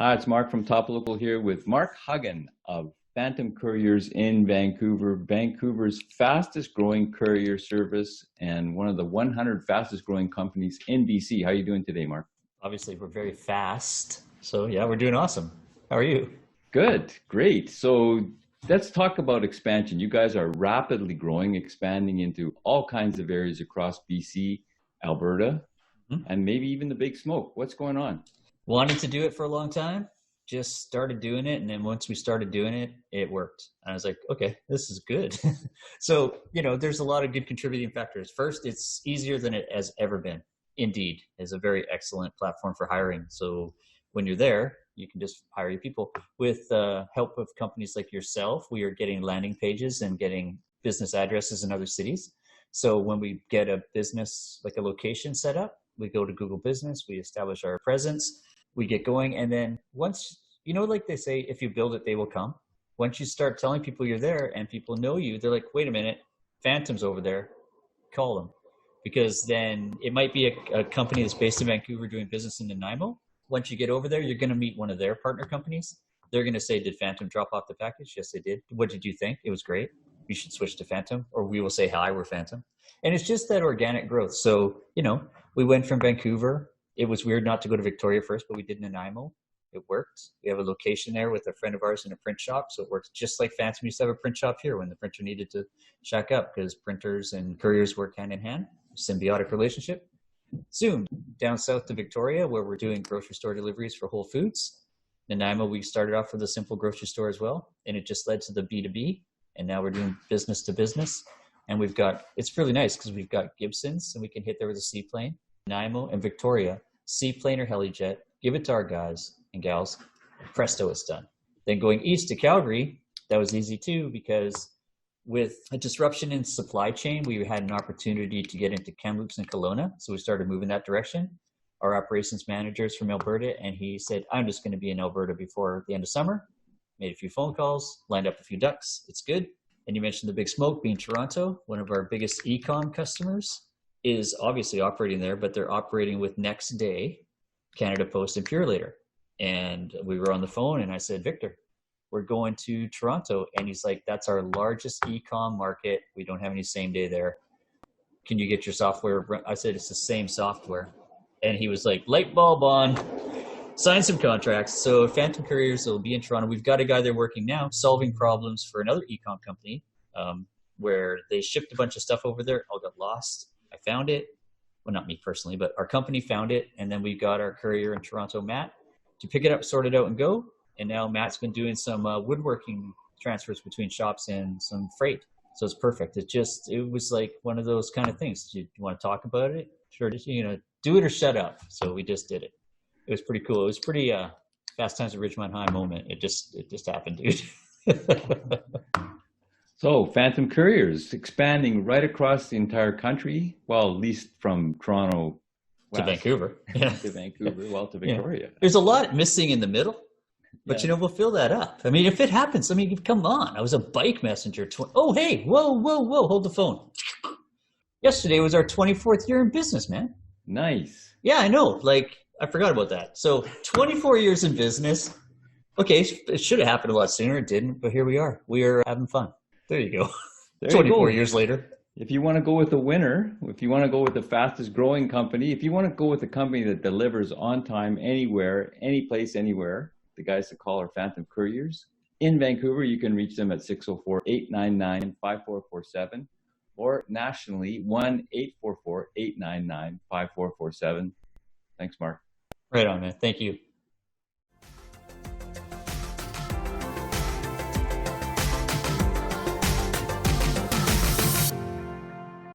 Hi, it's Mark from Top Local here with Mark Huggan of Phantom Couriers in Vancouver, Vancouver's fastest growing courier service and one of the 100 fastest growing companies in BC. How are you doing today, Mark? Obviously, we're very fast. So, yeah, we're doing awesome. How are you? Good, great. So let's talk about expansion. You guys are rapidly growing, expanding into all kinds of areas across BC, Alberta, Mhm. and maybe even the Big Smoke. What's going on? Wanted to do it for a long time, just started doing it. And then once we started doing it, it worked. And I was like, okay, this is good. So, there's a lot of good contributing factors. First, it's easier than it has ever been. Indeed is a very excellent platform for hiring. So when you're there, you can just hire your people. With the help of companies like yourself, we are getting landing pages and getting business addresses in other cities. So when we get a business, like a location set up, we go to Google Business, we establish our presence, we get going. And then once, like they say, if you build it, they will come. Once you start telling people you're there and people know you, they're like, wait a minute, Phantom's over there, call them. Because then it might be a company that's based in Vancouver doing business in Nanaimo. Once you get over there, you're going to meet one of their partner companies. They're going to say, did Phantom drop off the package? Yes, they did. What did you think? It was great. You should switch to Phantom. Or we will say, hi, we're Phantom. And it's just that organic growth. So, we went from Vancouver. It was weird not to go to Victoria first, but we did Nanaimo. It worked. We have a location there with a friend of ours in a print shop. So it works just like Phantom used to have a print shop here when the printer needed to shack up, because printers and couriers work hand in hand, symbiotic relationship. Soon, down south to Victoria, where we're doing grocery store deliveries for Whole Foods. Nanaimo, we started off with a simple grocery store as well, and it just led to the B2B, and now we're doing business to business. And it's really nice because we've got Gibsons, and we can hit there with a seaplane. Nanaimo and Victoria, seaplane or helijet, give it to our guys and gals, presto, it's done. Then going east to Calgary, that was easy too, because with a disruption in supply chain, we had an opportunity to get into Kamloops and Kelowna. So we started moving that direction. Our operations manager is from Alberta, and he said, I'm just going to be in Alberta before the end of summer. Made a few phone calls, lined up a few ducks. It's good. And you mentioned the Big Smoke being Toronto. One of our biggest e-com customers is obviously operating there, but they're operating with Next Day, Canada Post, and Purelator. And we were on the phone, and I said, Victor, we're going to Toronto. And he's like, that's our largest e-com market. We don't have any same day there. Can you get your software? I said, it's the same software. And he was like, light bulb on, sign some contracts. So Phantom Couriers will be in Toronto. We've got a guy there working now, solving problems for another e-com company, where they shipped a bunch of stuff over there. All got lost. I found it. Well, not me personally, but our company found it. And then we got our courier in Toronto, Matt, to pick it up, sort it out, and go. And now Matt's been doing some woodworking transfers between shops and some freight. So it's perfect. It was like one of those kind of things. Do you want to talk about it? Sure. Do it or shut up. So we just did it. It was pretty cool. It was pretty Fast Times at Ridgemont High moment. It just happened, dude. So, Phantom Couriers expanding right across the entire country. Well, at least from Toronto to west Vancouver. Yeah. to Vancouver, well, to Victoria. Yeah. There's a lot missing in the middle, but we'll fill that up. I mean, if it happens, come on. I was a bike messenger. Oh, hey, whoa, hold the phone. Yesterday was our 24th year in business, man. Nice. Yeah, I know. I forgot about that. So 24 years in business. Okay, it should have happened a lot sooner. It didn't, but here we are. We are having fun. There you go. There 24 years later. If you want to go with a winner, if you want to go with the fastest growing company, if you want to go with a company that delivers on time anywhere, any place, anywhere, the guys that call are Phantom Couriers. In Vancouver, you can reach them at 604-899-5447 or nationally 1-844-899-5447. Thanks, Mark. Right on, man. Thank you.